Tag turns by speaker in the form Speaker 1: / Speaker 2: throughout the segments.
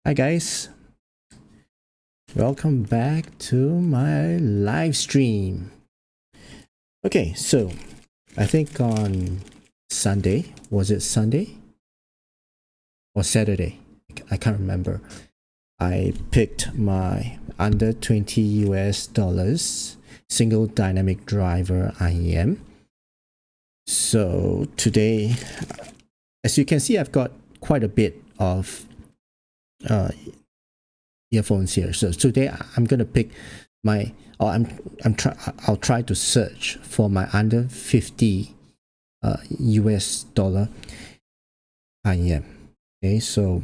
Speaker 1: Hi guys, welcome back to my live stream. Okay, so I think on Sunday, was it Sunday or Saturday? I can't remember. I picked my under 20 US dollars single dynamic driver IEM. So today, as you can see, I've got quite a bit of earphones here. So today I'm gonna pick my, I'll try to search for my under 50 US dollar IEM. Okay, so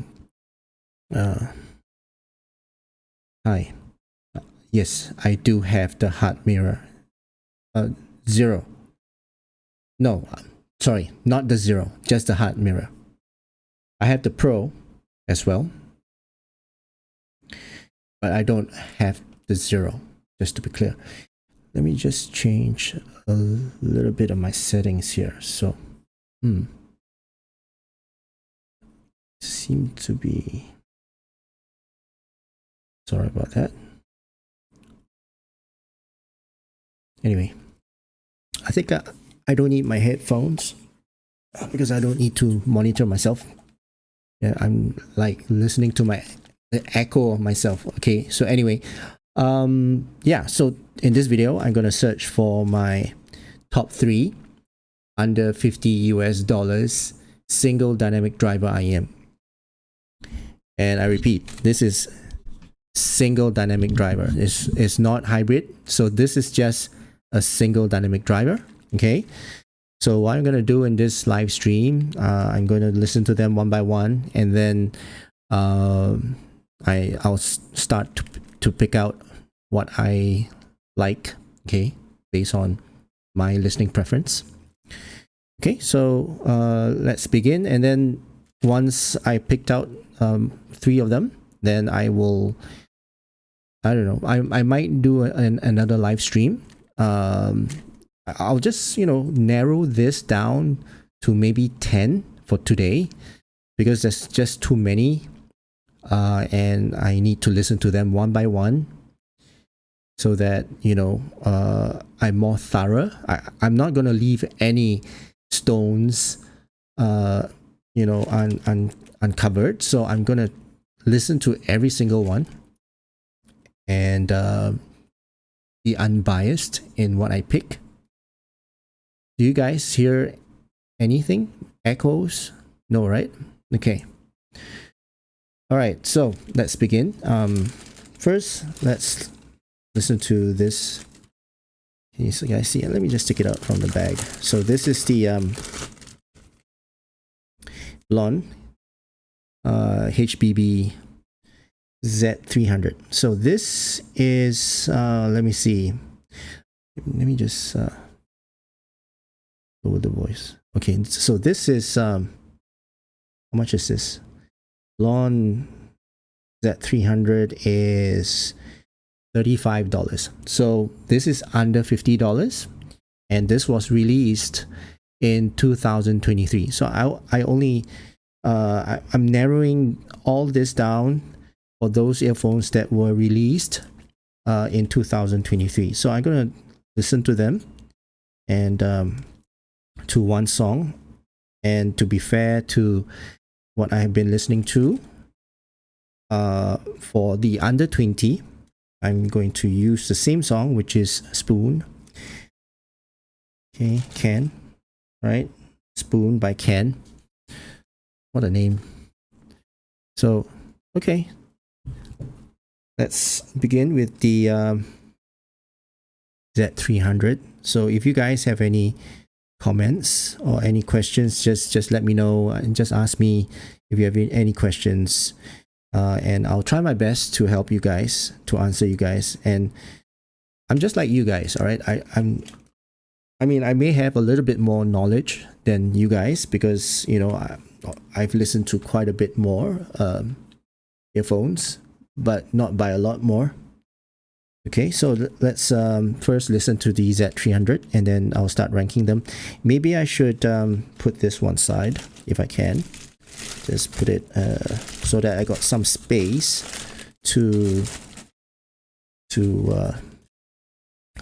Speaker 1: hi. Yes, I do have the hard mirror. Zero. No, sorry, not the zero, just the hard mirror. I have the Pro as well, but I don't have the zero, just to be clear. Let me just change a little bit of my settings here. So, seem to be, sorry about that. Anyway, I think I don't need my headphones because I don't need to monitor myself. Yeah, I'm like listening to the echo of myself. Okay, so anyway, yeah, so in this video I'm gonna search for my top 3 under 50 US dollars single dynamic driver IEM. And I repeat, this is single dynamic driver. It's not hybrid, so this is just a single dynamic driver. Okay, so what I'm gonna do in this live stream, I'm gonna listen to them one by one, and then I'll start to pick out what I like, okay, based on my listening preference. Okay, so let's begin, and then once I picked out 3 of them, then I will, I don't know, I might do another live stream. I'll just, narrow this down to maybe 10 for today, because there's just too many, and I need to listen to them one by one, so that I'm more thorough. I'm not gonna leave any stones uncovered, so I'm gonna listen to every single one and be unbiased in what I pick. Do you guys hear anything? Echoes? No, right? Okay. All right, so let's begin. First, let's listen to this. Can you guys see it? Let me just take it out from the bag. So this is the Blonde HBB Z300. So this is, let me see. Let me just lower the voice. Okay, so this is, how much is this? Blonde Z300 is $35. So this is under $50, and this was released in 2023. So I only, I'm narrowing all this down for those earphones that were released in 2023. So I'm gonna listen to them and to one song, and to be fair to what I have been listening to, for the under 20, I'm going to use the same song, which is Spoon. Okay, Ken, right? Spoon by Ken. What a name. So, okay. Let's begin with the Z300. So if you guys have any comments or any questions, just let me know, and just ask me if you have any questions, and I'll try my best to help you guys, to answer you guys. And I'm just like you guys, all right? I mean, I may have a little bit more knowledge than you guys, because I've listened to quite a bit more earphones, but not by a lot more. Okay, so let's first listen to the Z300, and then I'll start ranking them. Maybe I should put this one side if I can. just put it so that I got some space to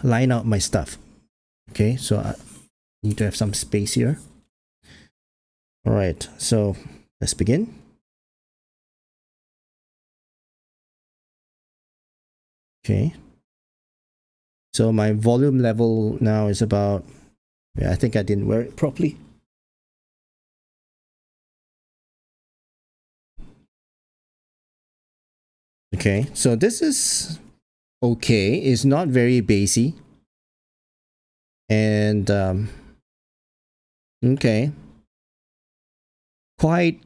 Speaker 1: line out my stuff. Okay, so I need to have some space here. All right, so let's begin. Okay, so my volume level now is about, I think I didn't wear it properly. Okay, so this is okay. It's not very bassy. And okay, quite,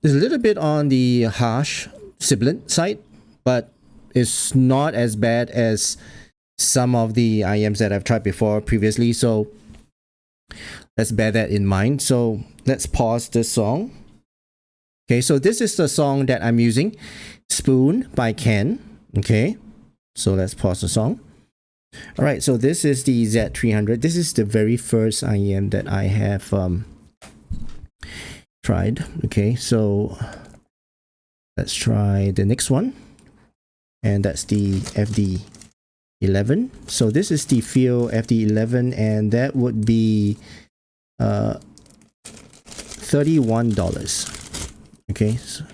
Speaker 1: it's a little bit on the harsh sibilant side, but it's not as bad as some of the IMs that I've tried before previously. So let's bear that in mind. So let's pause this song. Okay, so this is the song that I'm using, Spoon by Ken. Okay, so let's pause the song. All right, so this is the Z300. This is the very first IEM that I have tried. Okay, so let's try the next one, and that's the FD11. So this is the Feel FD11, and that would be $31. Okay, so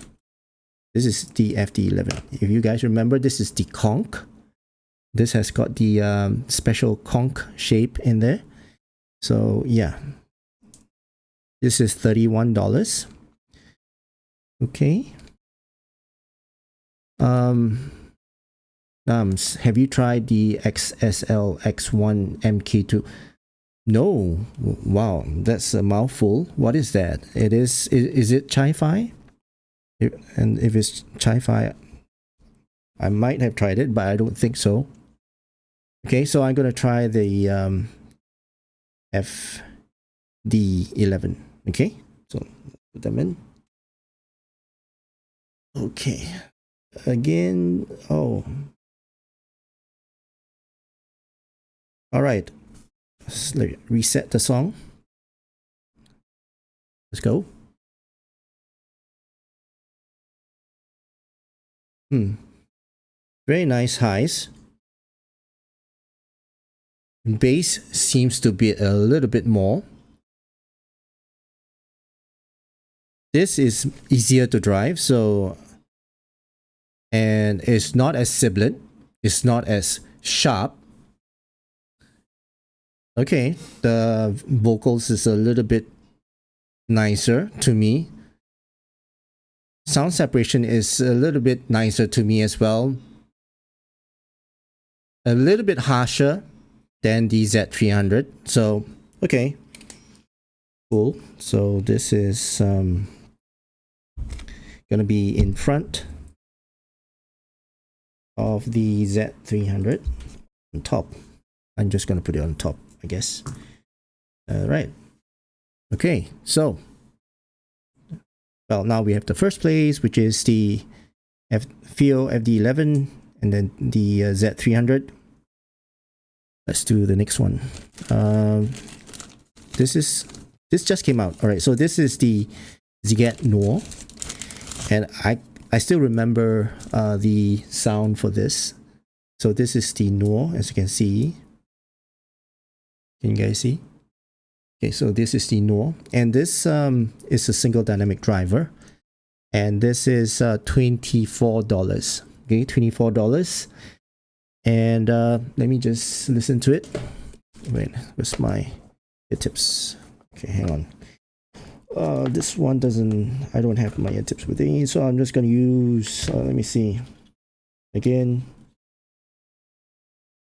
Speaker 1: this is the FD11. If you guys remember, this is the conch. This has got the special conch shape in there. So yeah, this is $31. Okay. Have you tried the XSL X1 MK2? No. Wow, that's a mouthful. What is that? Is it Chifi? And if it's Chifi, I might have tried it, but I don't think so. Okay, so I'm gonna try the FD11. Okay, so put them in. Okay, again. Oh, all right. Let's reset the song. Let's go. Very nice highs. Bass seems to be a little bit more. This is easier to drive, so, and it's not as sibilant. It's not as sharp. Okay, the vocals is a little bit nicer to me. Sound separation is a little bit nicer to me as well. A little bit harsher than the Z300. So, okay. Cool. So this is gonna be in front of the Z300 on top. I'm just gonna put it on top, I guess. Right. Okay, so well, now we have the first place, which is the Feel FD11, and then the Z300. Let's do the next one. This just came out. All right, so this is the Ziget Noir, and I still remember the sound for this. So this is the Noir, as you can see. Can you guys see? Okay, so this is the Noir, and this is a single dynamic driver, and this is $24. Okay, $24. And let me just listen to it. Wait, where's my ear tips? Okay, hang on. This one doesn't, I don't have my ear tips with me, so I'm just gonna use, let me see. Again,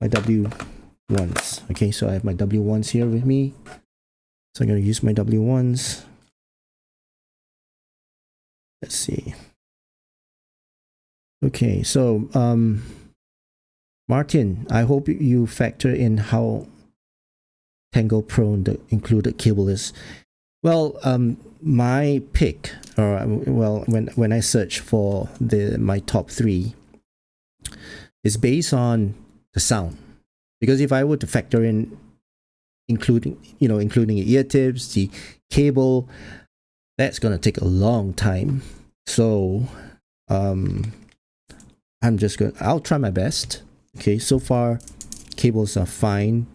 Speaker 1: my W1s. Okay, so I have my W1s here with me. So I'm gonna use my W1s. Let's see. Okay, so Martin, I hope you factor in how tangle prone the included cable is. Well, my pick, or well, when I search for my top 3, is based on the sound. Because if I were to factor in including the ear tips, the cable, That's gonna take a long time. So I'll try my best. Okay, so far cables are fine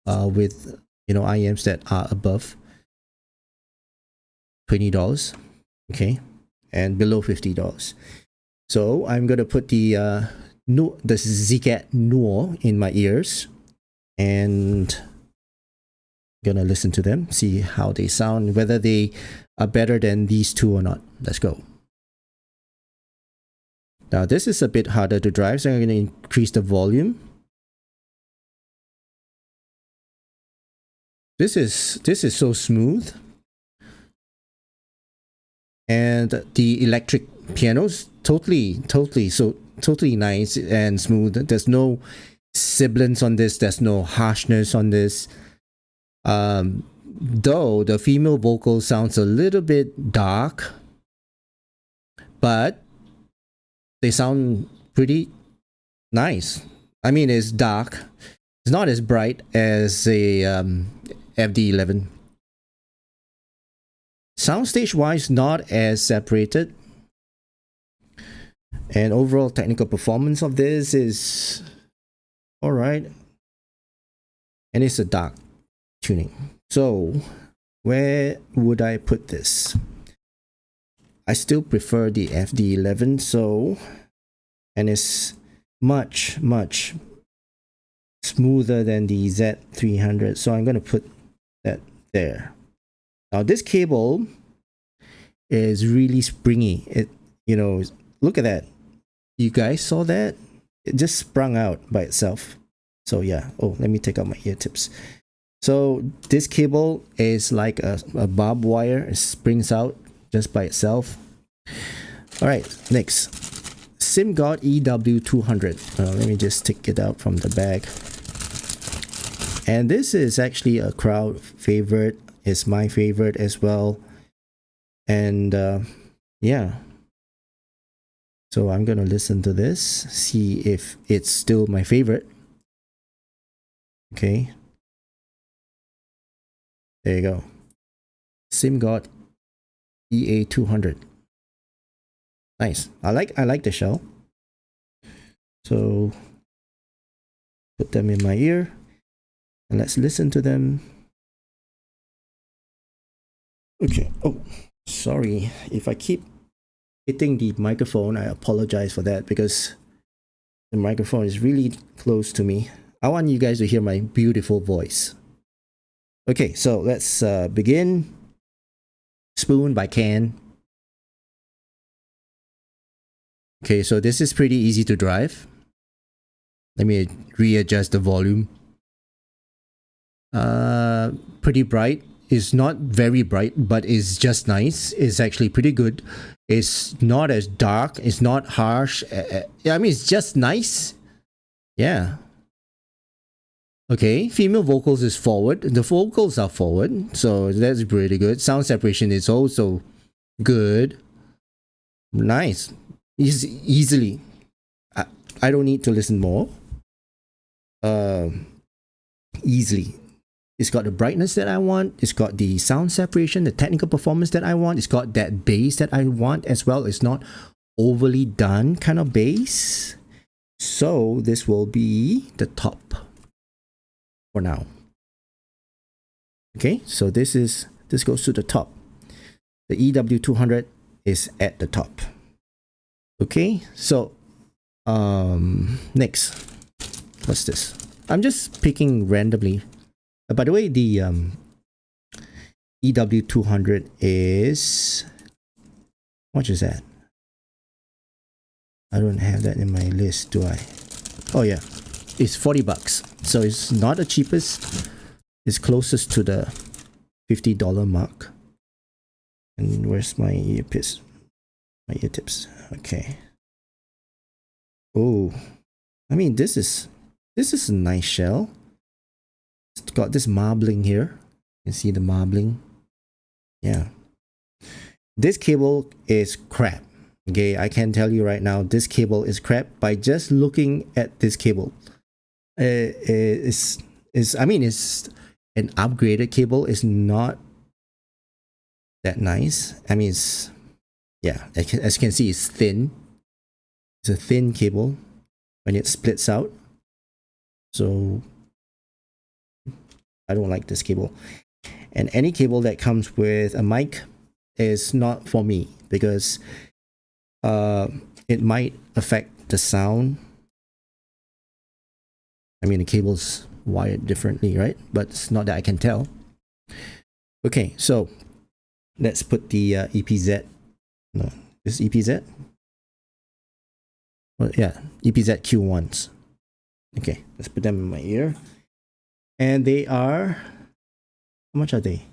Speaker 1: with IEMs that are above $20, okay, and below $50. So I'm gonna put the Zcat Nuo in my ears and gonna listen to them, see how they sound, whether they are better than these two or not. Let's go. Now this is a bit harder to drive, so I'm gonna increase the volume. This is so smooth. And the electric piano's totally nice and smooth. There's no sibilance on this, there's no harshness on this. Though the female vocal sounds a little bit dark, but they sound pretty nice. I mean, it's dark. It's not as bright as a FD11. Soundstage wise, not as separated. And overall technical performance of this is alright. And it's a dark tuning. So where would I put this? I still prefer the FD11, and it's much smoother than the Z300, so I'm gonna put that there. Now this cable is really springy. Look at that. You guys saw that? It just sprung out by itself. So yeah. Oh, let me take out my ear tips. So this cable is like a barbed wire. It springs out just by itself. All right, next. SimGod EW200. Let me just take it out from the bag. And this is actually a crowd favorite. It's my favorite as well. And yeah. So I'm gonna listen to this, see if it's still my favorite. Okay. There you go. SimGod EA200. Nice. I like the shell. So put them in my ear and let's listen to them. Okay. Oh, sorry if I keep hitting the microphone. I apologize for that because the microphone is really close to me. I want you guys to hear my beautiful voice. Okay, so let's begin. Spoon by Can. Okay, so this is pretty easy to drive. Let me readjust the volume. Pretty bright. It's not very bright, but it's just nice. It's actually pretty good. It's not as dark. It's not harsh. I mean, it's just nice. Yeah. Okay, female vocals is forward. The vocals are forward, so that's pretty good. Sound separation is also good. Nice. Easily. I don't need to listen more. Easily. It's got the brightness that I want. It's got the sound separation, the technical performance that I want. It's got that bass that I want as well. It's not overly done kind of bass. So this will be the top for now. Okay, so this goes to the top. The EW200 is at the top. Okay, so next, what's this? I'm just picking randomly. By the way, the EW200 is, how much is that? I don't have that in my list, do I? Oh yeah, it's $40. So it's not the cheapest. It's closest to the $50 mark. And where's my earpiece? My ear tips. Okay. Oh, I mean, this is a nice shell. It's got this marbling here. You can see the marbling. Yeah. This cable is crap. Okay, I can tell you right now, this cable is crap by just looking at this cable. It's an upgraded cable. It's not that nice. I mean, it's, yeah, as you can see, it's thin. It's a thin cable when it splits out. So I don't like this cable. And any cable that comes with a mic is not for me because it might affect the sound. I mean, the cable's wired differently, right? But it's not that I can tell. Okay, so let's put the EPZ. No, this EPZ? Well, yeah, EPZ Q1s. Okay, let's put them in my ear. And they are, how much are they?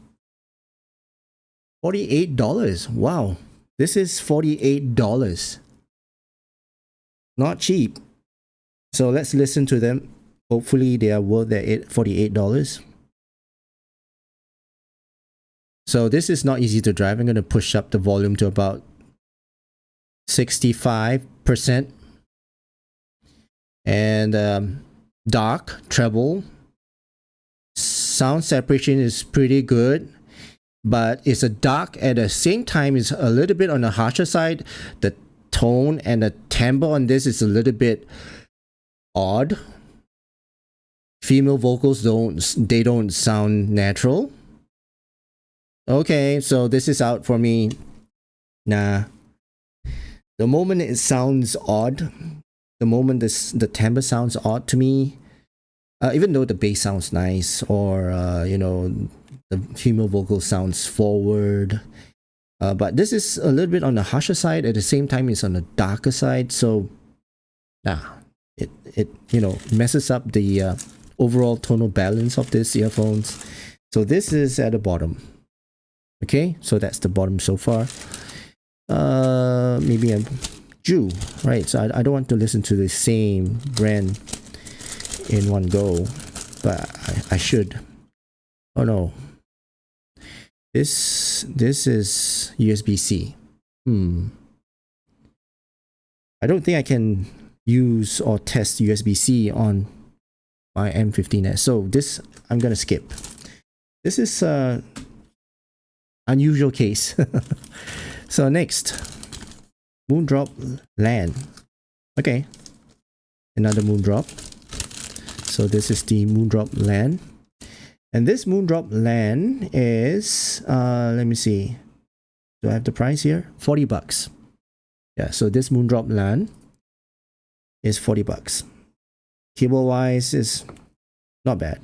Speaker 1: $48. Wow, this is $48. Not cheap. So let's listen to them. Hopefully they are worth their $48. So this is not easy to drive. I'm going to push up the volume to about 65%. And dark, treble. Sound separation is pretty good. But it's a dark at the same time. It's a little bit on the harsher side. The tone and the timbre on this is a little bit odd. Female vocals don't sound natural. Okay, so this is out for me. Nah. The moment it sounds odd, the moment the timbre sounds odd to me, even though the bass sounds nice, or you know, the female vocal sounds forward, but this is a little bit on the harsher side. At the same time, it's on the darker side. So, it you know, messes up the overall tonal balance of this earphones. So this is at the bottom. Okay, so that's the bottom so far. Maybe I'm Jew, right? So I don't want to listen to the same brand in one go, but I should. Oh no, this is USB-C. I don't think I can use or test USB-C on my M15S. So this I'm gonna skip. This is unusual case. So next, Moondrop LAN. Okay, another Moondrop. So this is the Moondrop LAN, and this Moondrop LAN is let me see, do I have the price here? $40. Yeah, so this Moondrop LAN is $40. Cable wise is not bad.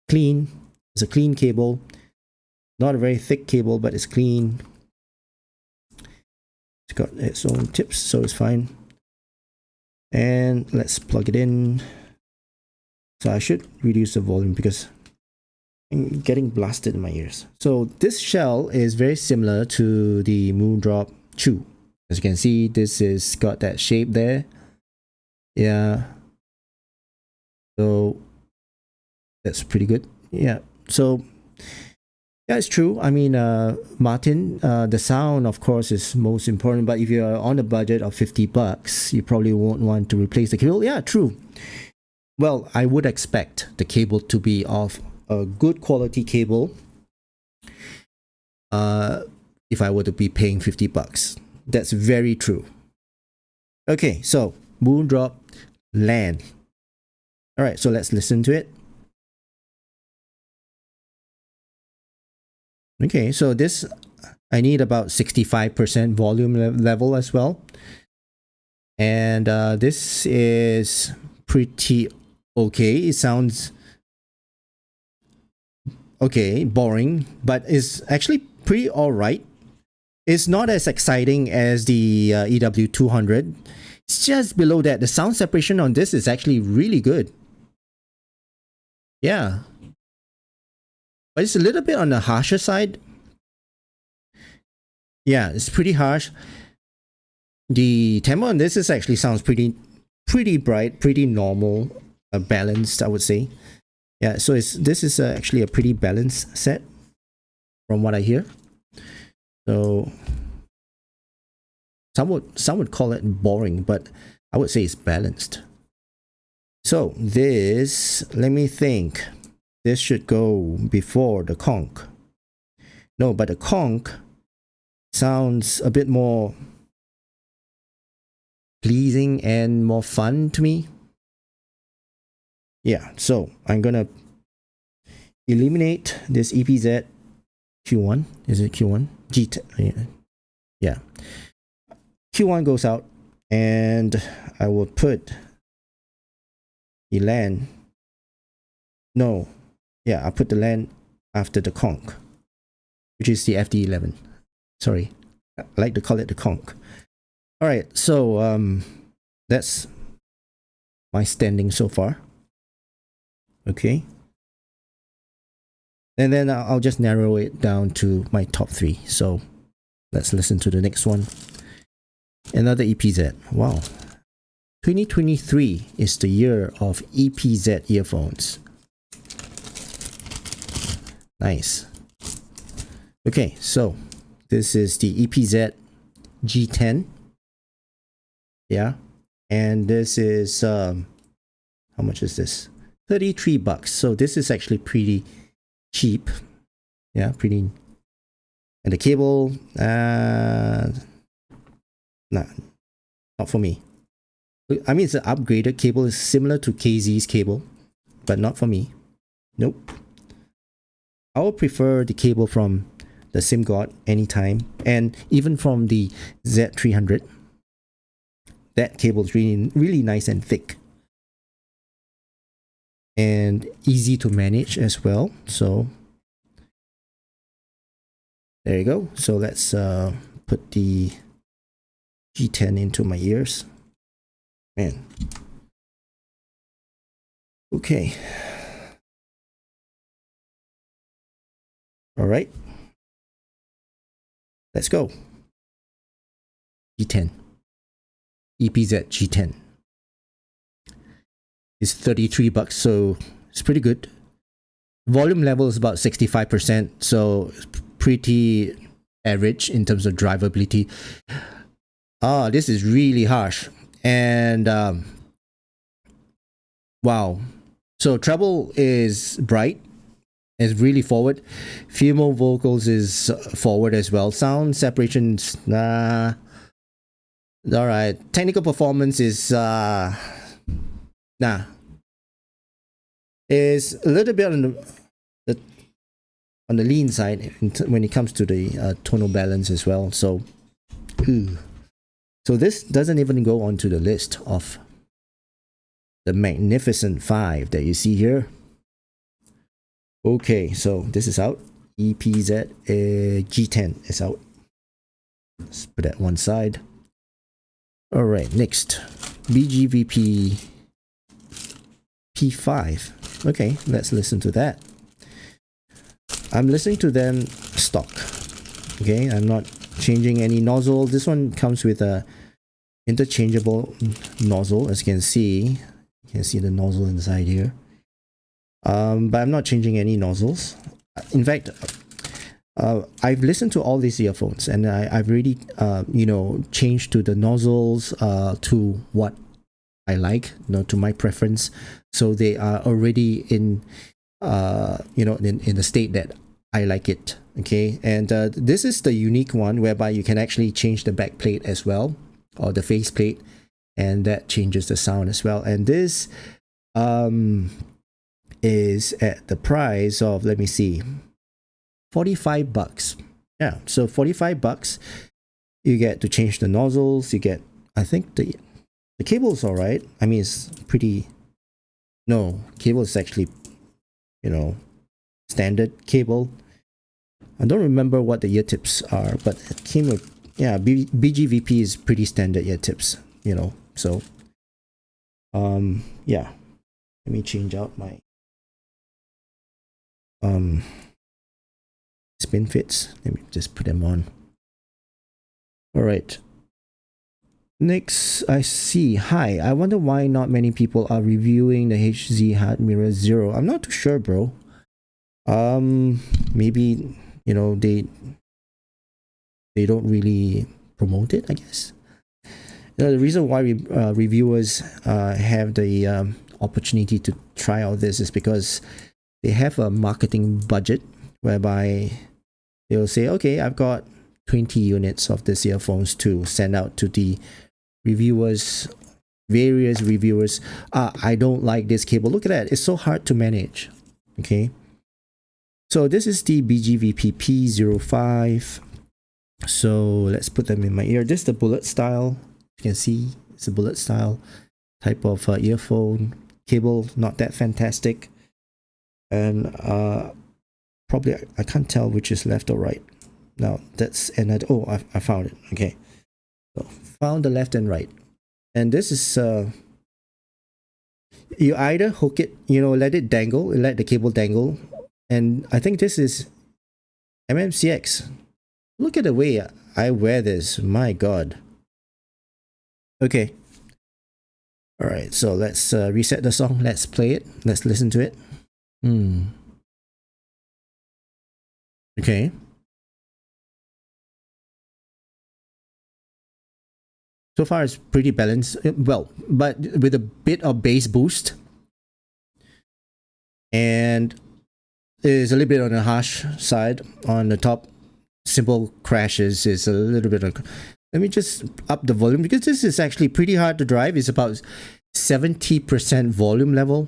Speaker 1: Clean. It's a clean cable. Not a very thick cable, but it's clean. It's got its own tips, so it's fine. And let's plug it in. So I should reduce the volume because I'm getting blasted in my ears. So this shell is very similar to the Moondrop Chew. As you can see, this is got that shape there. Yeah. So that's pretty good. Yeah. So yeah, it's true. I mean, Martin, the sound, of course, is most important. But if you're on a budget of $50, you probably won't want to replace the cable. Yeah, true. Well, I would expect the cable to be of a good quality cable. If I were to be paying $50, that's very true. Okay, so Moondrop LAN. All right, so let's listen to it. Okay, so this, I need about 65% volume level as well. And this is pretty okay. It sounds okay, boring, but it's actually pretty alright. It's not as exciting as the EW200. It's just below that. The sound separation on this is actually really good. Yeah. But it's a little bit on the harsher side. Yeah, it's pretty harsh. The timbre on this is actually sounds pretty bright, pretty normal, balanced, I would say. Yeah, so this is actually a pretty balanced set from what I hear. So some would call it boring, but I would say it's balanced. So this, let me think. This should go before the conch. No, but the conch sounds a bit more pleasing and more fun to me. Yeah, so I'm gonna eliminate this EPZ Q1. Is it Q1? G10. Yeah. Q1 goes out, and I will put the LAN. No, yeah, I put the LAN after the conch, which is the FD11. Sorry, I like to call it the conch. All right, so that's my standing so far. Okay, and then I'll just narrow it down to my top 3. So let's listen to the next one. Another EPZ. Wow, 2023 is the year of EPZ earphones. Nice. Okay, so this is the EPZ G10. Yeah, and this is how much is this? $33. So this is actually pretty cheap. Yeah, pretty. And the cable, nah, not for me. I mean, it's an upgraded cable. It's similar to KZ's cable, but not for me. Nope. I would prefer the cable from the SimGod anytime, and even from the Z300. That cable is really nice and thick, and easy to manage as well. So there you go. So let's put the G10 into my ears. Man. Okay. All right. Let's go. G10. EPZ G10. It's $33, so it's pretty good. Volume level is about 65%, so it's pretty average in terms of drivability. This is really harsh. And wow. So treble is bright. It's really forward. Female vocals is forward as well. Sound separations, nah. All right. Technical performance is nah. Is a little bit on the lean side when it comes to the tonal balance as well. So, so this doesn't even go onto the list of the magnificent 5 that you see here. Okay, so this is out. EPZ G10 is out. Let's put that one side. All right, next BGVP P5. Okay, let's listen to that. I'm listening to them stock. Okay, I'm not changing any nozzle. This one comes with a interchangeable nozzle, as you can see. You can see the nozzle inside here. But I'm not changing any nozzles. In fact, I've listened to all these earphones, and I've really, changed to the nozzles to what I like, to my preference. So they are already in, in the state that I like it. Okay, and this is the unique one whereby you can actually change the back plate as well, or the face plate, and that changes the sound as well. And this is at the price of, let me see, $45. Yeah, so $45. You get to change the nozzles. You get, I think the cable's all right. I mean, it's pretty. No, cable is actually, standard cable. I don't remember what the ear tips are, but it came with, yeah, BGVP is pretty standard ear tips, so yeah, let me change out my spin fits. Let me just put them on. All right, next I see, hi, I wonder why not many people are reviewing the HZ Heart Mirror Zero. I'm not too sure, bro. Maybe they don't really promote it, I guess. The reason why reviewers have the opportunity to try out this is because they have a marketing budget whereby They'll say, okay, I've got 20 units of these earphones to send out to the reviewers, various reviewers. I don't like this cable. Look at that. It's so hard to manage. Okay. So this is the BGVP P05. So let's put them in my ear. This is the bullet style. You can see it's a bullet style type of earphone cable. Not that fantastic. And probably I can't tell which is left or right. Now that's another. Oh, I found it. Okay. So found the left and right. And this is you either hook it, let it dangle, let the cable dangle. And I think this is MMCX. Look at the way I wear this. My God. Okay. All right. So let's reset the song. Let's play it. Let's listen to it. Okay. So far, it's pretty balanced. Well, but with a bit of bass boost. And it's a little bit on the harsh side. On the top, simple crashes is a little bit of... Let me just up the volume because this is actually pretty hard to drive. It's about 70% volume level.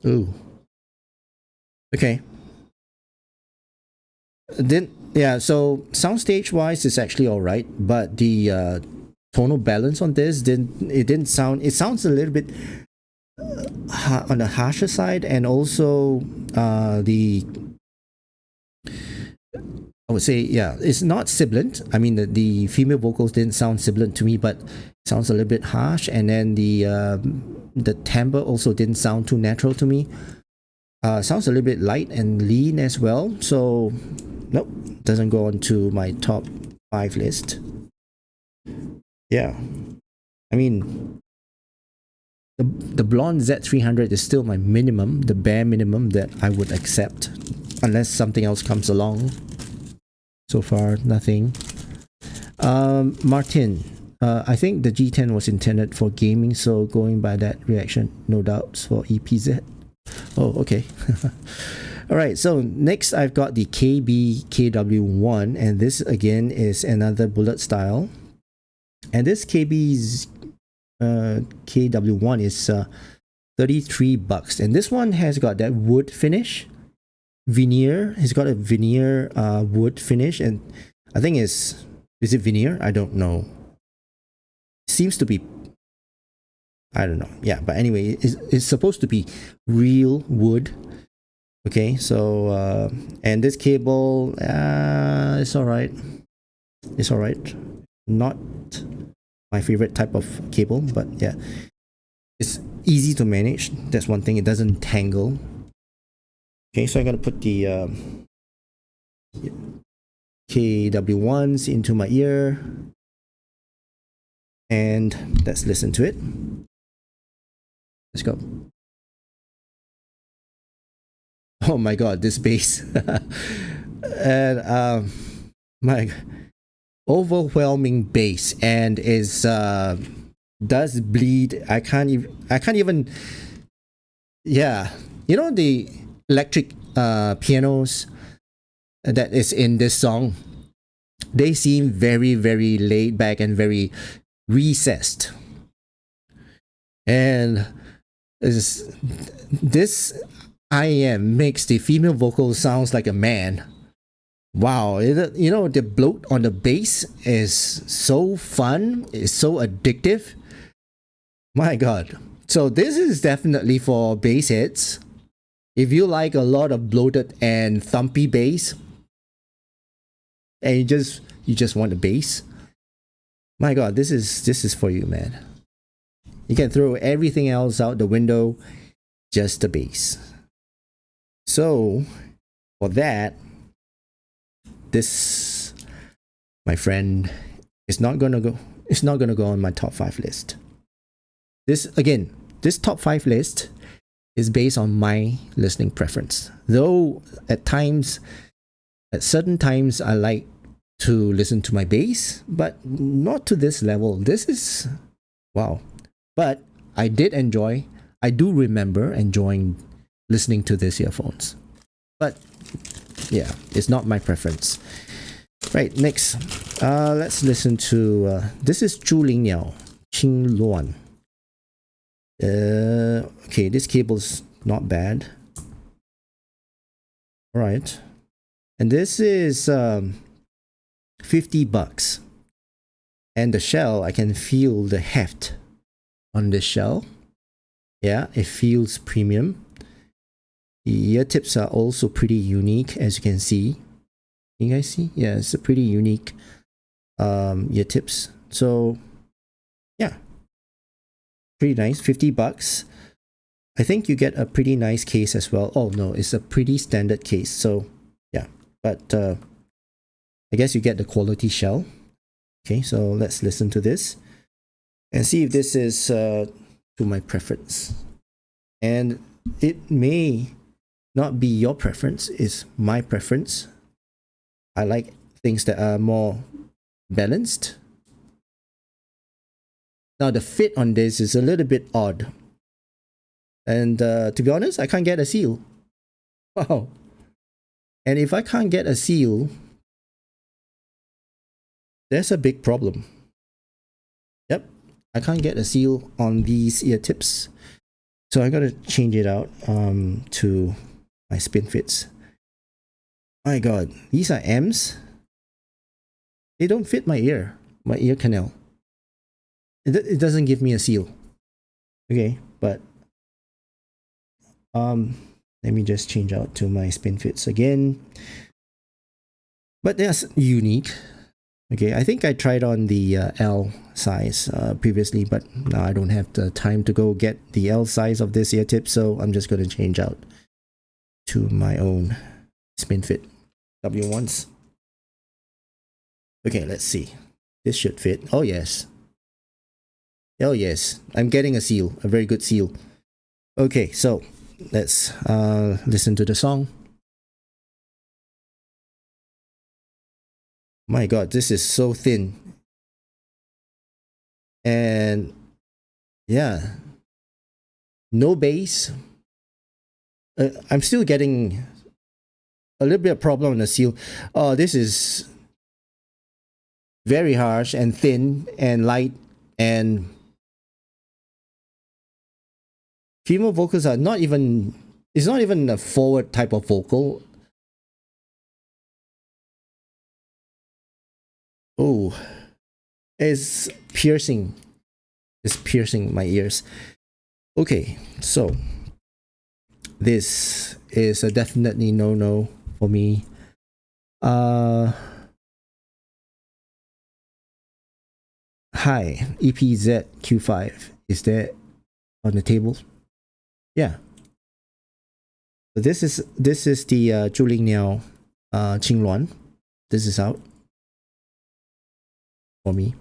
Speaker 1: Ooh. Okay. Then yeah, so soundstage wise it's actually all right, but the tonal balance on this didn't sound. It sounds a little bit on the harsher side, and also the I would say, yeah, it's not sibilant. I mean, the female vocals didn't sound sibilant to me, but sounds a little bit harsh, and then the timbre also didn't sound too natural to me. Sounds a little bit light and lean as well. So, nope, doesn't go on to my top 5 list. Yeah, I mean, the blonde Z300 is still my minimum, the bare minimum that I would accept, unless something else comes along. So far, nothing. Martin, I think the G10 was intended for gaming, so going by that reaction, no doubts for EPZ. Oh, okay. All right, so next I've got the KB KW1, and this again is another bullet style. And this KB's KW1 is $33, and this one has got that wood finish. Veneer. He's got a veneer wood finish, and I think is it veneer? I don't know. Seems to be. I don't know. Yeah, but anyway, it's supposed to be real wood. Okay, so and this cable, it's all right. It's all right. Not my favorite type of cable, but yeah, it's easy to manage. That's one thing. It doesn't tangle. Okay, so I'm gonna put the KW1s into my ear, and let's listen to it. Let's go. Oh my God, this bass. And my overwhelming bass, and is does bleed. I can't even. Yeah, the electric pianos that is in this song, they seem very, very laid back and very recessed. And this IEM makes the female vocal sounds like a man. Wow, the bloat on the bass is so fun, it's so addictive. My God. So this is definitely for bass heads. If you like a lot of bloated and thumpy bass, and you just want a bass, my God, this is for you, man. You can throw everything else out the window, just the bass. So for that, this, my friend, is not gonna go. It's not gonna go on my top 5 list. This top 5 list is based on my listening preference. Though at certain times, I like to listen to my bass, but not to this level. This is, wow. But I do remember enjoying listening to these earphones. But yeah, it's not my preference. Right, next, let's listen to this is 朱灵鸟 Qing Luan. Okay, this cable's not bad. All right, and this is $50, and the shell, I can feel the heft on this shell. Yeah, it feels premium. The ear tips are also pretty unique, as you can see. You guys see? Yeah, it's a pretty unique ear tips. So yeah, pretty nice. $50. I think you get a pretty nice case as well. Oh no, it's a pretty standard case. So yeah, but I guess you get the quality shell. Okay, so let's listen to this and see if this is to my preference. And it may not be your preference, it's my preference. I like things that are more balanced. Now the fit on this is a little bit odd. And to be honest, I can't get a seal. Wow. And if I can't get a seal, there's a big problem. Yep, I can't get a seal on these ear tips. So I gotta change it out to my spin fits. My god, these are M's. They don't fit my ear canal. It doesn't give me a seal. Okay, but let me just change out to my spin fits again. But they're unique. Okay, I think I tried on the L size previously, but now I don't have the time to go get the L size of this ear tip, so I'm just going to change out to my own spin fit W1s. Okay, let's see. This should fit. Oh yes. Oh yes, I'm getting a seal, a very good seal. Okay, so let's listen to the song. My god, this is so thin. And yeah, no bass. I'm still getting a little bit of problem on the seal. Oh, this is very harsh and thin and light, and female vocals are not even, it's not even a forward type of vocal. Oh, it's piercing. It's piercing my ears. Okay, so this is a definitely no-no for me. Hi, EPZ Q5. Is that on the table? Yeah. So this is the Zhu Ling Niao Qing Luan. This is out for me.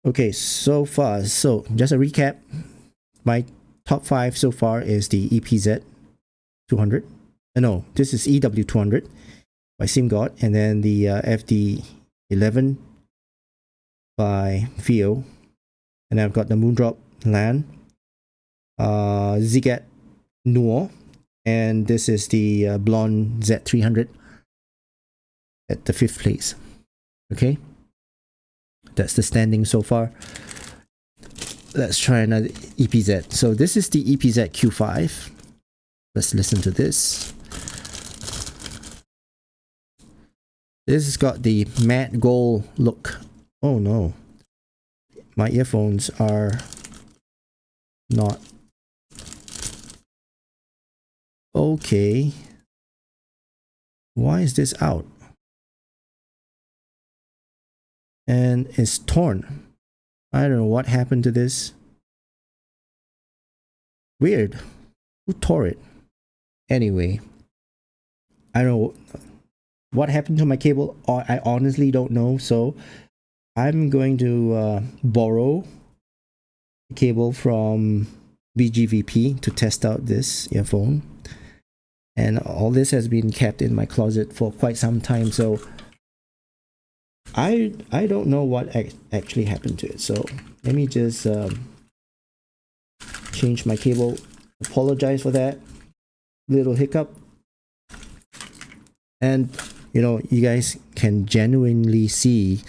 Speaker 1: Okay, so far, so just a recap. My top 5 so far is the EPZ 200. No, this is EW 200 by SimGod, and then the FD 11 by Fio, and I've got the Moondrop Lan, Zigat Nuo, and this is the Blonde Z300 at the 5th place. Okay, that's the standing so far. Let's try another EPZ. So this is the EPZ Q5. Let's listen to this. This has got the matte gold look. Oh no, my earphones are not okay. Why is this out? And it's torn. I don't know what happened to this. Weird. Who tore it? Anyway, I don't know what happened to my cable. I honestly don't know. So I'm going to borrow a cable from BGVP to test out this earphone. And all this has been kept in my closet for quite some time. So I don't know what actually happened to it. So let me just change my cable. Apologize for that little hiccup. And you guys can genuinely see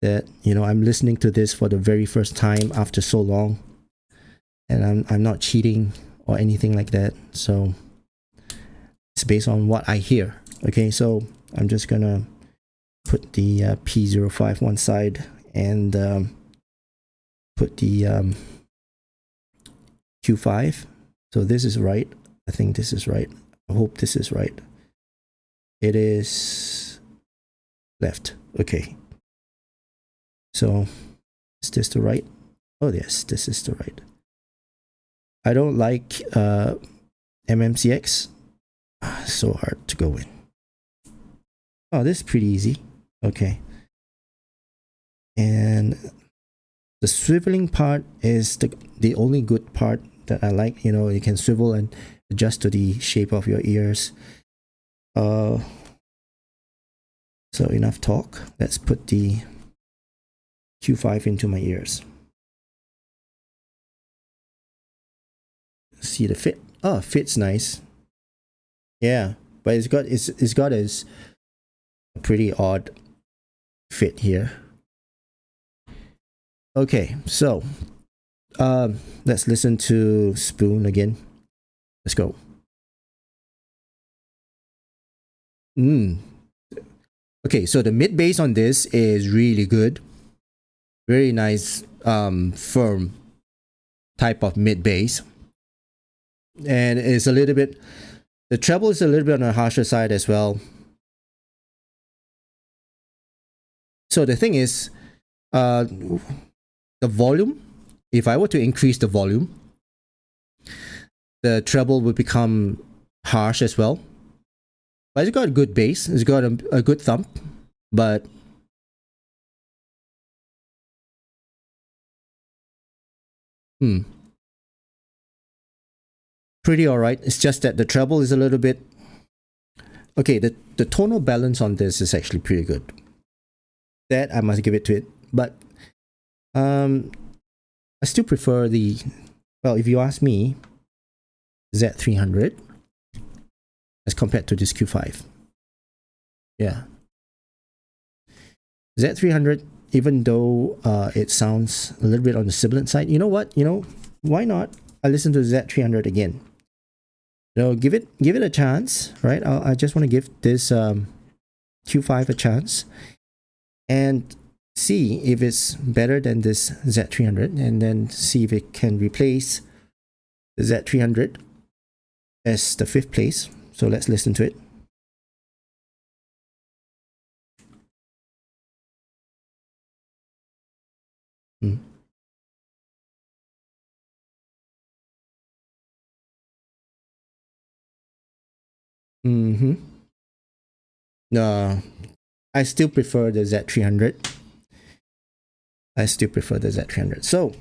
Speaker 1: that I'm listening to this for the very first time after so long, and I'm not cheating or anything like that. So it's based on what I hear. Okay, so I'm just gonna put the P05 one side and put the Q5. So this is right. I think this is right. I hope this is right. It is left. Okay. So is this the right? Oh yes, this is the right. I don't like MMCX. So hard to go in. Oh, this is pretty easy. Okay. And the swiveling part is the only good part that I like. You can swivel and adjust to the shape of your ears. So enough talk. Let's put the Q5 into my ears. See the fit. Oh, fit's nice. Yeah, but it's got a pretty odd fit here. Okay, so let's listen to Spoon again. Let's go. Okay, so the mid bass on this is really good. Very nice, firm type of mid bass. And it's a little bit, the treble is a little bit on the harsher side as well. So the thing is, the volume, if I were to increase the volume, the treble would become harsh as well. But it's got a good bass, it's got a good thump, but pretty alright. It's just that the treble is a little bit... Okay, the tonal balance on this is actually pretty good. That I must give it to it. But I still prefer the... Well, if you ask me, Z300 as compared to this Q5. Yeah. Z300, even though it sounds a little bit on the sibilant side, you know what? Why not? I listen to Z300 again. Give it a chance, right? I just want to give this Q5 a chance and see if it's better than this Z300, and then see if it can replace the Z300 as the 5th place. So let's listen to it. No, I still prefer the Z300. So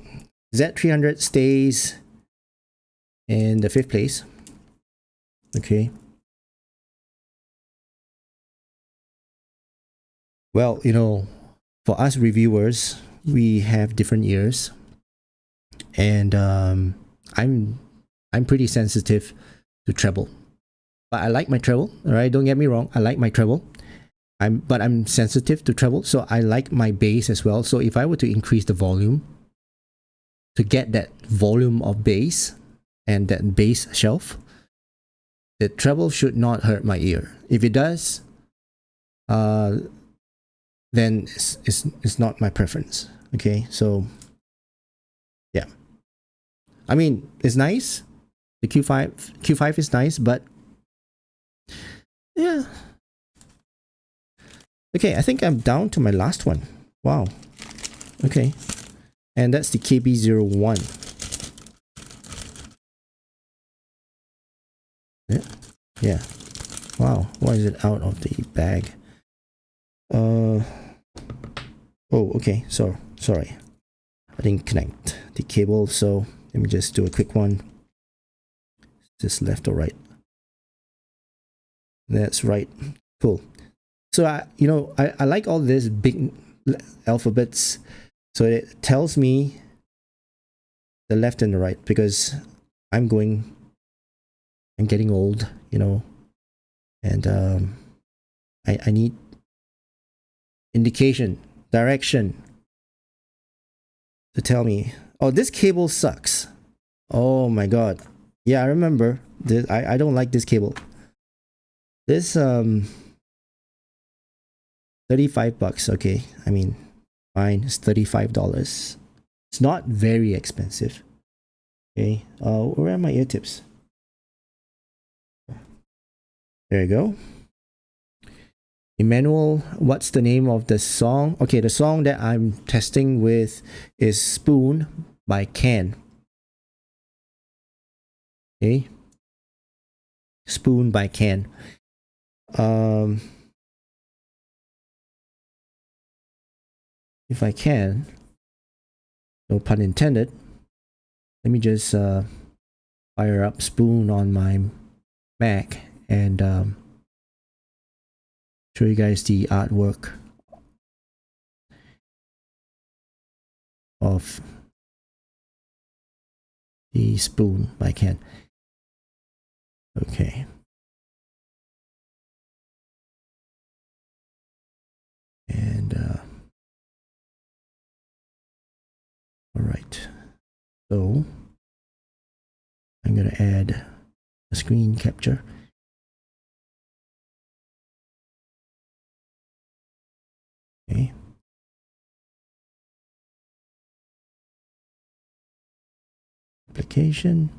Speaker 1: Z300 stays in the 5th place. Okay. Well, for us reviewers, we have different ears, and I'm pretty sensitive to treble. But I like my treble, alright? Don't get me wrong, I like my treble. But I'm sensitive to treble, so I like my bass as well. So if I were to increase the volume to get that volume of bass and that bass shelf, the treble should not hurt my ear. If it does, then it's not my preference. Okay, so yeah, I mean, it's nice. The Q5 is nice, but yeah. Okay, I think I'm down to my last one. Wow. Okay, and that's the KB01. Yeah. Wow, why is it out of the bag? Oh, okay, so sorry, I didn't connect the cable, so let me just do a quick one. Just left or right? That's right. Cool. So I like all these big alphabets, so it tells me the left and the right, because I'm getting old, And I need indication, direction to tell me. Oh, this cable sucks. Oh my god. Yeah, I remember. This, I don't like this cable. This 35 bucks, okay. I mean, mine is $35. It's not very expensive. Okay. Where are my ear tips? There you go. Emmanuel, what's the name of the song? Okay, the song that I'm testing with is Spoon by Can. Okay. Spoon by Can. If I can, no pun intended, let me just fire up Spoon on my Mac and show you guys the artwork of the Spoon by Can. Okay. And all right. So I'm gonna add a screen capture. Okay. Application.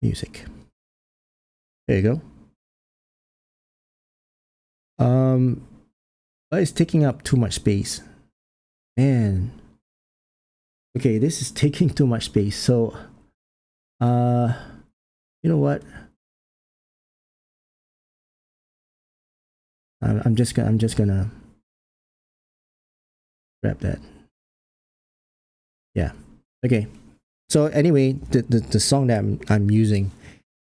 Speaker 1: Music. There you go. It's taking up too much space. Man. Okay, this is taking too much space. So you know what? I'm just gonna grab that. Yeah. Okay. So anyway, the song that I'm using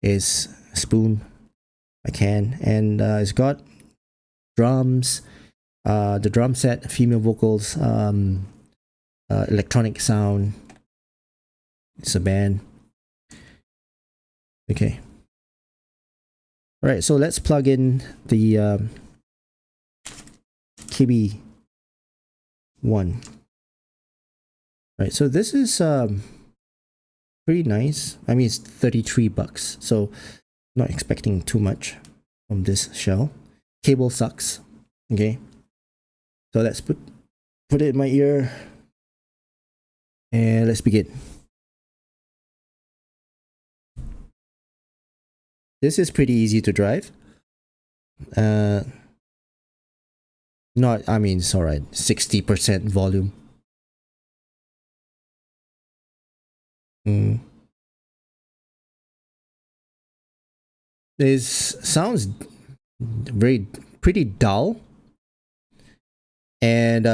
Speaker 1: is Spoon by Can, and it's got drums, the drum set, female vocals, electronic sound. It's a band. Okay. All right. So let's plug in the KB1. Right. So this is pretty nice. I mean, it's 33 bucks, so not expecting too much from this shell. Cable sucks. Okay. So let's put it in my ear and let's begin. This is pretty easy to drive. Not, I mean, it's alright. 60% volume. It sounds pretty dull, and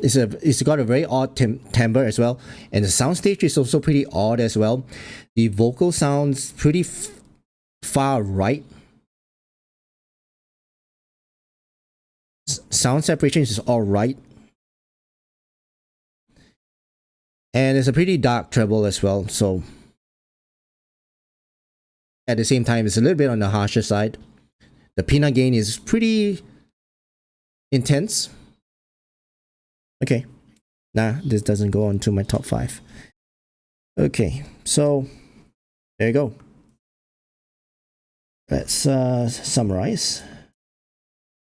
Speaker 1: it's got a very odd timbre as well, and the soundstage is also pretty odd as well. The vocal sounds pretty far right. Sound separation is all right, and it's a pretty dark treble as well. So at the same time, it's a little bit on the harsher side. The peanut gain is pretty intense. Okay. Nah, this doesn't go on to my top 5. Okay, so there you go. Let's summarize.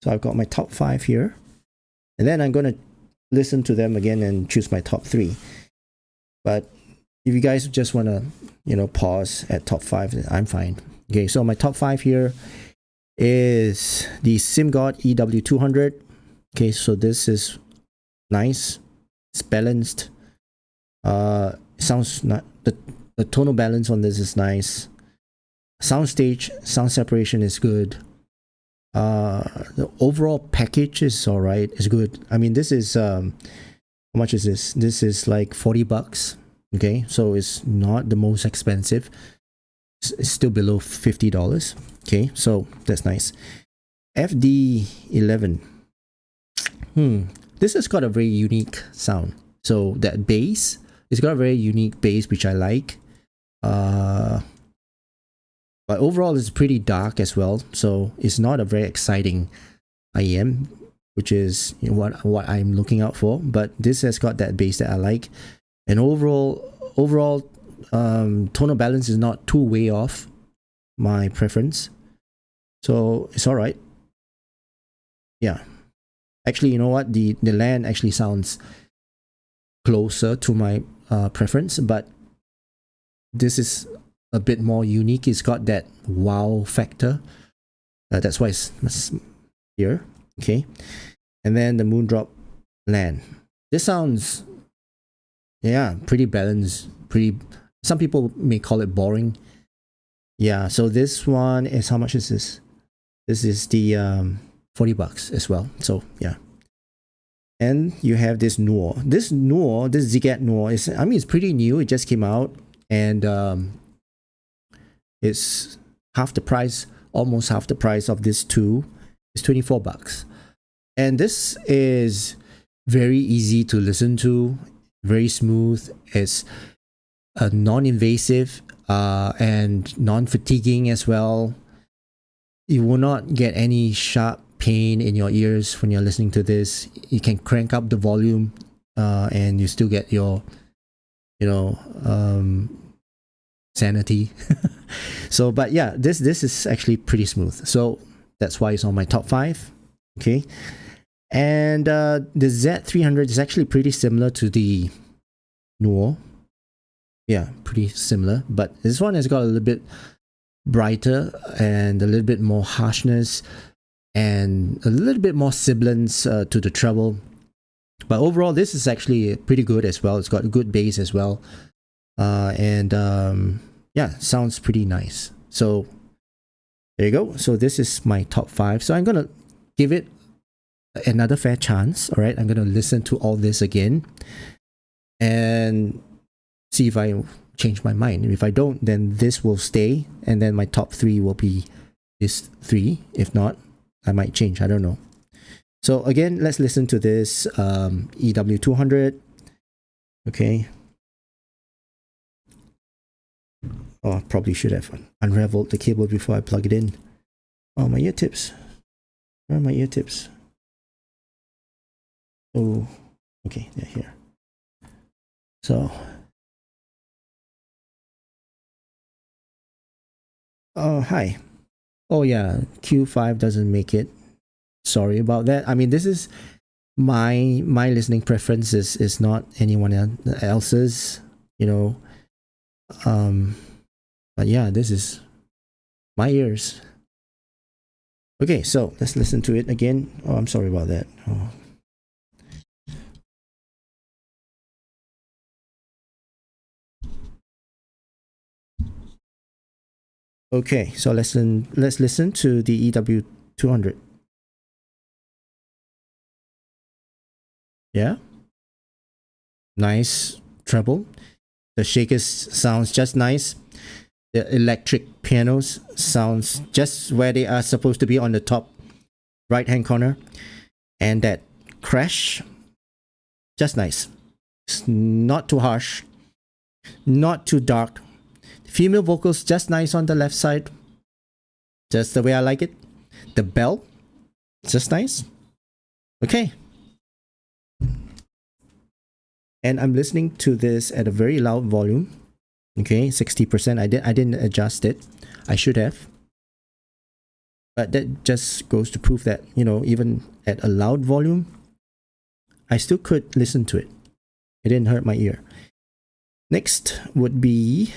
Speaker 1: So I've got my top 5 here, and then I'm going to listen to them again and choose my top 3. But if you guys just want to, you know, pause at top 5, I'm fine. Okay, so my top 5 here is the SimGod EW200. Okay, so this is nice. It's balanced. Sounds not the tonal balance on this is nice. Soundstage, sound separation is good. The overall package is all right. It's good. I mean, this is how much is this? This is like 40 bucks. Okay, so it's not the most expensive. It's still below $50. Okay, so that's nice. FD11. This has got a very unique sound. So that bass, it's got a very unique bass which I like. But overall, it's pretty dark as well. So it's not a very exciting IEM, which is what I'm looking out for. But this has got that bass that I like, and overall tonal balance is not too way off my preference, so it's all right. Yeah, actually, you know what? The land actually sounds closer to my preference, but this is a bit more unique. It's got that wow factor. That's why it's here. Okay, and then the Moondrop land. This sounds, yeah, pretty balanced. Pretty. Some people may call it boring. Yeah. So this one is, how much is this? This is the $40 as well. So yeah. And you have this Noir. This Zigat Noir is, I mean, it's pretty new. It just came out, and it's half the price, almost half the price of this two. It's $24. And this is very easy to listen to, very smooth. It's non-invasive and non-fatiguing as well. You will not get any sharp pain in your ears when you're listening to this. You can crank up the volume and you still get your, sanity. So, but yeah, this is actually pretty smooth. So that's why it's on my top 5. Okay. And the Z300 is actually pretty similar to the Noir. Yeah, pretty similar. But this one has got a little bit brighter and a little bit more harshness and a little bit more sibilance to the treble. But overall, this is actually pretty good as well. It's got a good bass as well. Yeah, sounds pretty nice. So there you go. So this is my top 5. So I'm going to give it another fair chance. All right, I'm going to listen to all this again and see if I change my mind. If I don't, then this will stay, and then my top 3 will be this 3. If not, I might change. I don't know. So again, let's listen to this EW200. Okay. Oh, I probably should have unraveled the cable before I plug it in. Oh, my ear tips. Where are my ear tips? Oh, okay, they're here. So, oh, hi. Oh yeah, Q5 doesn't make it. Sorry about that. I mean, this is my listening preference is not anyone else's, but yeah, this is my ears. Okay, so let's listen to it again. Oh, I'm sorry about that. Oh. Okay, so let's listen to the EW200. Yeah, nice treble. The shakers sounds just nice. The electric pianos sounds just where they are supposed to be, on the top right hand corner. And that crash, just nice. It's not too harsh, not too dark. Female vocals just nice on the left side, just the way I like it. The bell, just nice. Okay. And I'm listening to this at a very loud volume. Okay, 60%. I didn't adjust it. I should have. But that just goes to prove that, even at a loud volume, I still could listen to it. It didn't hurt my ear. Next would be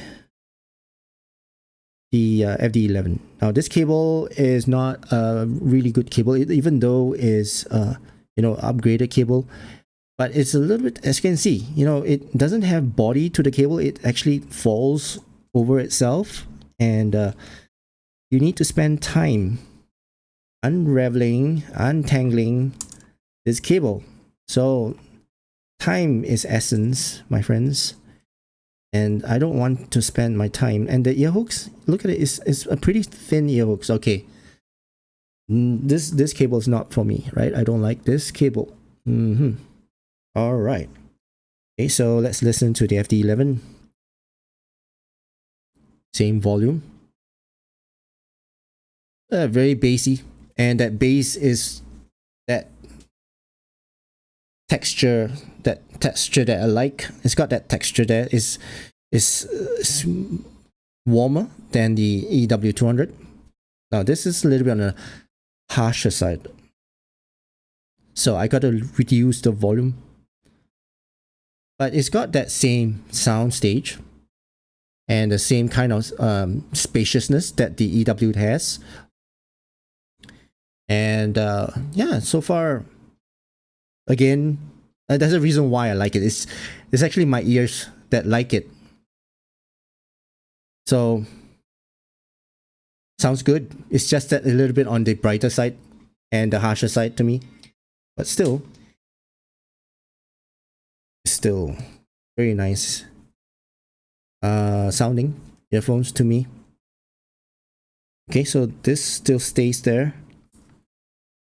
Speaker 1: the FD11. Now this cable is not a really good cable, even though is upgraded cable. But it's a little bit, as you can see, it doesn't have body to the cable. It actually falls over itself. And you need to spend time unraveling, untangling this cable. So time is essence, my friends. And I don't want to spend my time. And the ear hooks, look at it, it's a pretty thin ear hooks. Okay. This cable is not for me, right? I don't like this cable. All right. Okay, so let's listen to the FD11. Same volume. very bassy, and that bass is that texture, that I like. It's got that texture there. Is warmer than the EW200. Now this is a little bit on the harsher side, so I got to reduce the volume. But it's got that same sound stage and the same kind of spaciousness that the EW has. And yeah, so far, again, there's a reason why I like it. It's actually my ears that like it. So sounds good. It's just that a little bit on the brighter side and the harsher side to me, but still very nice sounding earphones to me. Okay, so this still stays there.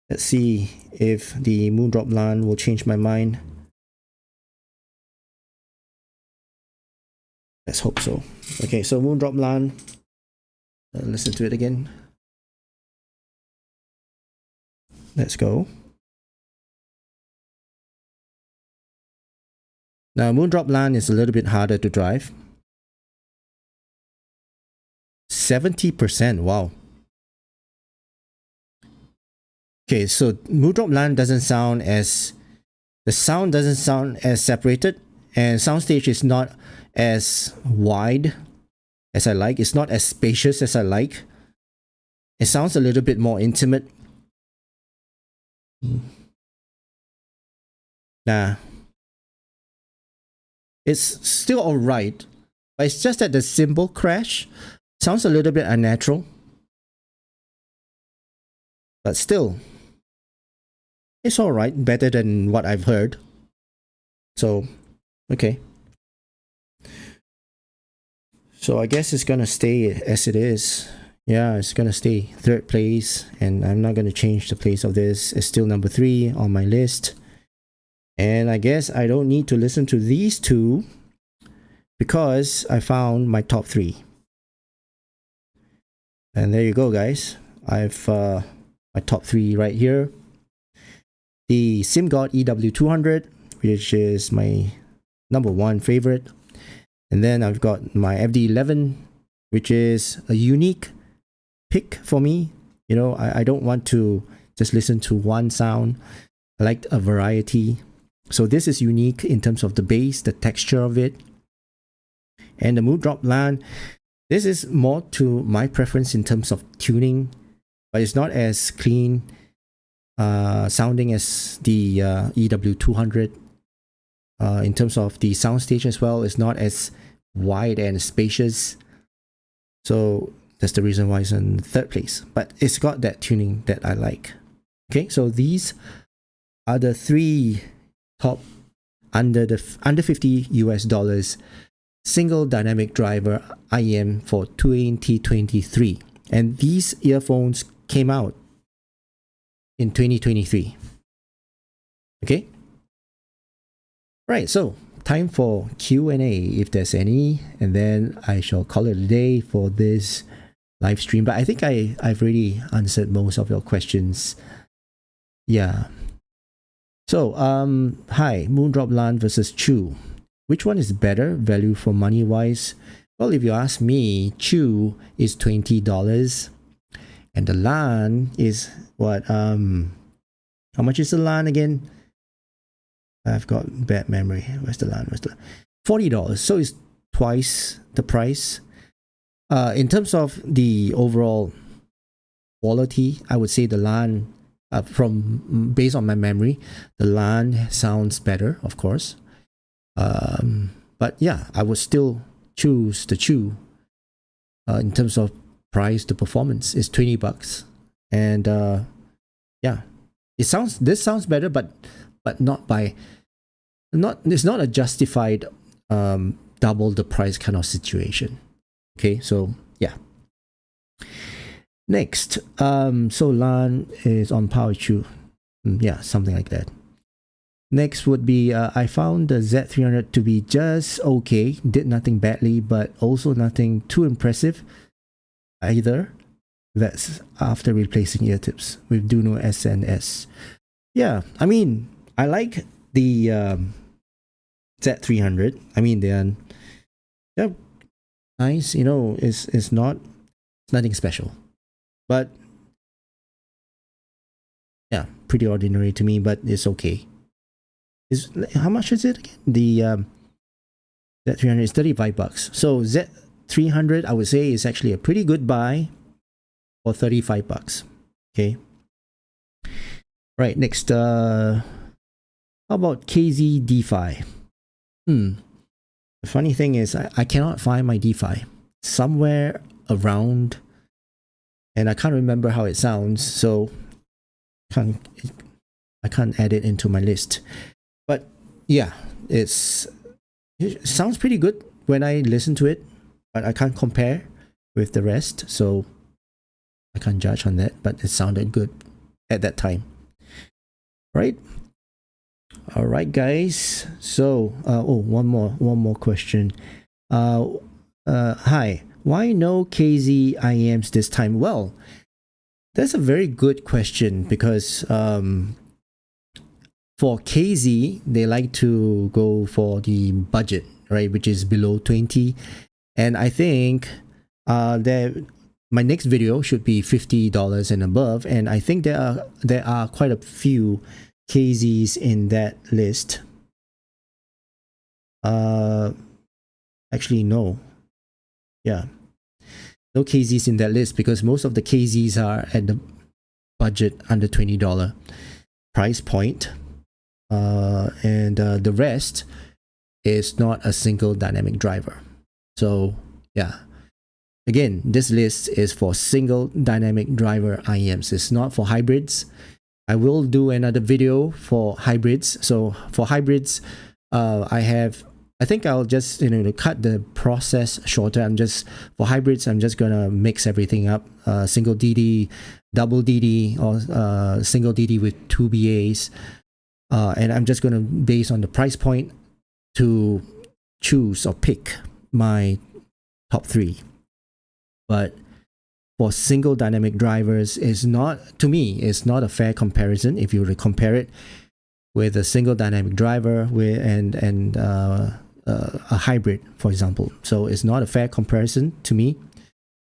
Speaker 1: Let's see if the Moondrop LAN will change my mind. Let's hope so. Okay, so Moondrop LAN. Listen to it again. Let's go. Now, Moondrop LAN is a little bit harder to drive. 70%, wow. Okay, so Moondrop LAN doesn't sound as... The sound doesn't sound as separated, and soundstage is not as wide as I like. It's not as spacious as I like. It sounds a little bit more intimate. Nah. It's still alright, but it's just that the cymbal crash sounds a little bit unnatural. But still, it's alright, better than what I've heard. So, okay. So I guess it's gonna stay as it is. Yeah, it's gonna stay third place, and I'm not gonna change the place of this. It's still number 3 on my list. And I guess I don't need to listen to these two because I found my top 3. And there you go, guys. I've my top 3 right here. The SimGod EW200, which is my number 1 favorite. And then I've got my FD11, which is a unique pick for me. You know, I don't want to just listen to one sound. I like a variety. So this is unique in terms of the bass, the texture of it. And the Moondrop LAN, this is more to my preference in terms of tuning, but it's not as clean sounding as the EW200. In terms of the soundstage as well, it's not as wide and spacious. So that's the reason why it's in third place. But it's got that tuning that I like. Okay, so these are the 3 top under 50 US dollars single dynamic driver IEM for 2023. And these earphones came out in 2023. Okay? Right, so time for Q&A if there's any, and then I shall call it a day for this live stream. But I think I've already answered most of your questions. Yeah. So, hi, Moondrop LAN versus Chew. Which one is better, value for money wise? Well, if you ask me, Chew is $20, and the LAN is what? How much is the LAN again? I've got bad memory. Where's the LAN? $40. So it's twice the price. In terms of the overall quality, I would say the LAN, based on my memory, the LAN sounds better, of course. But yeah, I would still choose the Chew. In terms of price to performance, it's $20, and yeah, this sounds better, but not by. It's not a justified double the price kind of situation. Okay, so yeah. Next, so LAN is on power Chew. Yeah, something like that. Next would be I found the Z300 to be just okay. Did nothing badly, but also nothing too impressive either. That's after replacing ear tips with Duno SNS. Yeah, I mean, I like the Z300. I mean, they're nice. You know, it's nothing special, but yeah, pretty ordinary to me. But it's okay. How much is it again? The Z300 is $35. So Z300, I would say, is actually a pretty good buy for $35. Okay. Right, next, how about KZ DeFi? The funny thing is, I cannot find my DeFi somewhere around, and I can't remember how it sounds, so I can't add it into my list. But yeah, it sounds pretty good when I listen to it, but I can't compare with the rest, so I can't judge on that, but it sounded good at that time. Right? All right, guys. So, one more question. Hi. Why no KZ IEMs this time? Well, that's a very good question because for KZ, they like to go for the budget, right, which is below 20. And I think my next video should be $50 and above, and I think there are quite a few KZs in that list. Actually, no. Yeah, no KZs in that list because most of the KZs are at the budget under $20 price point, and the rest is not a single dynamic driver. So yeah. Again, this list is for single dynamic driver IEMs. It's not for hybrids. I will do another video for hybrids. So for hybrids, I think I'll just, to cut the process shorter. For hybrids, I'm just gonna mix everything up. Single DD, double DD, or single DD with 2 BAs. And I'm just gonna, based on the price point, to choose or pick my top 3. But for single dynamic drivers, to me, it's not a fair comparison if you were to compare it with a single dynamic driver and a hybrid, for example. So it's not a fair comparison to me,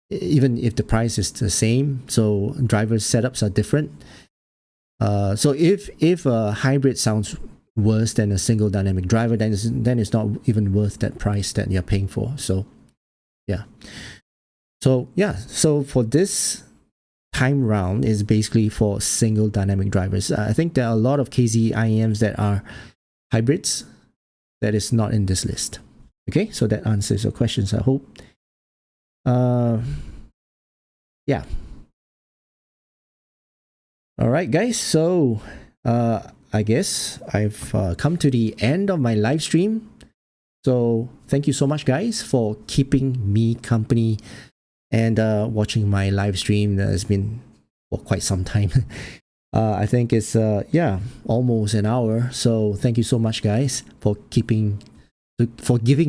Speaker 1: even if the price is the same. So driver setups are different. So if a hybrid sounds worse than a single dynamic driver, then it's not even worth that price that you're paying for. So yeah. So for this time round is basically for single dynamic drivers. I think there are a lot of KZ IEMs that are hybrids that is not in this list. Okay, so that answers your questions, I hope. Yeah. All right, guys. So I guess I've come to the end of my live stream. So thank you so much, guys, for keeping me company and watching my live stream. That has been for quite some time. I think it's almost an hour. So thank you so much, guys, for giving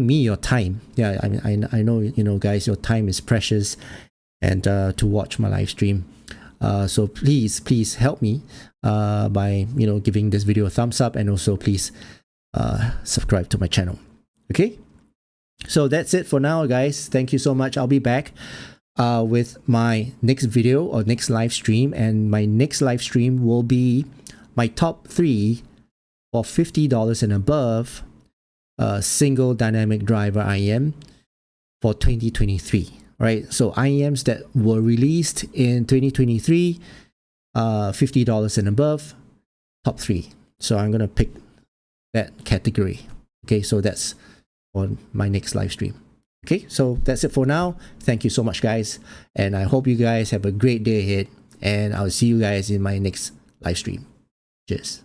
Speaker 1: me your time. Yeah, I know, guys, your time is precious, and to watch my live stream. So please help me by giving this video a thumbs up, and also please subscribe to my channel. Okay. So that's it for now, guys. Thank you so much. I'll be back with my next video or next live stream, and my next live stream will be my top 3 for $50 and above single dynamic driver IEM for 2023. Right? So IEMs that were released in 2023, $50 and above, top 3. So I'm gonna pick that category. Okay, so that's on my next live stream. Okay, so that's it for now. Thank you so much, guys, and I hope you guys have a great day ahead, and I'll see you guys in my next live stream. Cheers.